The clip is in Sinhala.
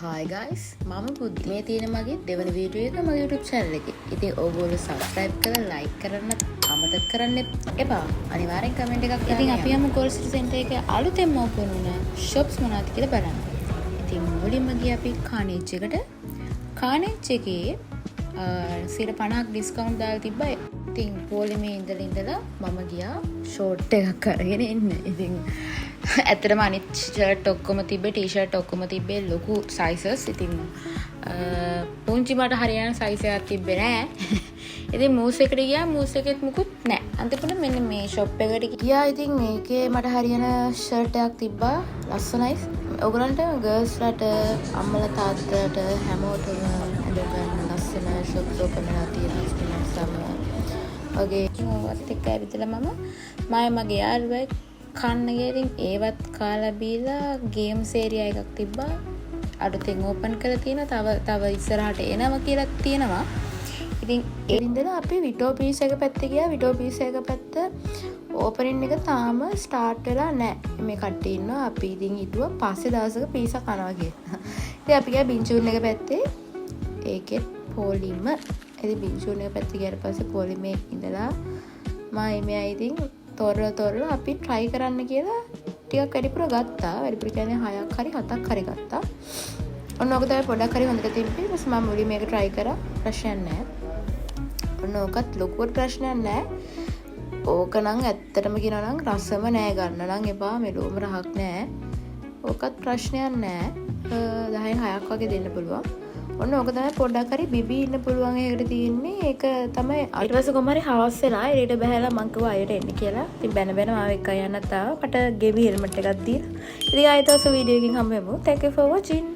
Hi guys, මම බුද්ධි. මේ තියෙන මගේ දෙවන වීඩියෝ එක මගේ YouTube channel එකේ. ඉතින් ඕගොල්ලෝ subscribe කරලා like කරන්න අමතක කරන්න එපා. අනිවාර්යෙන් comment එකක් දාන්න. ඉතින් අපි යමු Call City Center එකේ අලුතෙන්ම open වුණ shops මොනවද කියලා බලන්න. ඉතින් මුලින්ම ගියා අපි Carnage එකට. Carnage එකේ 50% discount දාලා තිබ්බා. ඉතින් පොලිමේ ඉඳලා මම ගියා short එකක් අරගෙන එන්න. ඉතින් ඇත්තටම අනිත් ෂර්ට් ඔක්කොම තිබ්බේ ටී-ෂර්ට් ඔක්කොම තිබ්බේ ලොකු sizes. ඉතින් පුංචි මට හරියන size එකක් තිබ්බේ නෑ. ඉතින් මූස් එකට ගියා මූස් එකෙත් මුකුත් නෑ. අන්තිමට මෙන්න මේ shop එකට ගියා. ඉතින් මේකේ මට හරියන ෂර්ට් එකක් තිබ්බා. ලස්සනයි. ඔයගලන්ට girls ලට අම්මලා තාත්තලාට හැමෝටම අඳගන්න ලස්සන shops open වෙලා තියෙනවා. සම වගේ ඒවත් එක්ක ඇවිදලා මම මගේ යාළුවා කන්න ගිහින් ඒවත් කාලා බීලා ගේම්ස් ඒරියා එකක් තිබ්බා. අලුතෙන් ඕපන් කරලා තියෙනවා. තව ඉස්සරහට එනවා කියලා තියෙනවා. ඉතින් ඒ ඉඳලා අපි විටෝ පීස් එක පැත්තේ ගියා. විටෝ පීස් එක පැත්ත ඕපනින් එක තාම ස්ටාර්ට් වෙලා නැහැ. මේ කට්ටිය ඉන්නවා. අපි ඉතින් හිතුවා පස්සේ දවසක පීසා කනවා කියලා. ඉතින් අපි ගියා බින්චුන් එක පැත්තේ. ඒකෙත් පොලිම. ඉතින් බින්චුන් එක පැත්තේ ගියාට පස්සේ පොලිමේ ඉඳලා මම ඉතින් තොරල අපි try කරන්න කියලා ටිකක් වැඩිපුර ගත්තා. වැඩිපුර කියන්නේ 6ක් හරි 7ක් හරි ගත්තා. ඔන්න ඕක තමයි පොඩක් හරි හොඳට තිබ්බේ. ඊපස් මම මුලින් මේක try කරා. ප්‍රශ්නයක් නැහැ. ඔන්න ඕකත් ලොකුවට ප්‍රශ්නයක් නැහැ. ඕක නම් ඇත්තටම කියනවා නම් රසම නෑ ගන්න නම් එපා. මෙලොවම රහක් නෑ. ඕකත් ප්‍රශ්නයක් නෑ. 10න් 6ක් වගේ දෙන්න පුළුවන්. ඔන්න ඕක තමයි පොඩ්ඩක් හරි බිබී ඉන්න පුළුවන් එකට තියෙන්නේ. ඒක තමයි ඊට පස්සේ කොහම හරි හවස් වෙලා එළියට බහැලා මං කිව්වා අයට එන්න කියලා. ඉතින් බැන මාව එක්ක යන්නත් ආවා. මට ගෙවි හෙල්මට් එකක් දීලා. ඉතින් ආයෙත් ඔස වීඩියෝ එකකින් හම්බෙමු. Thank you for watching.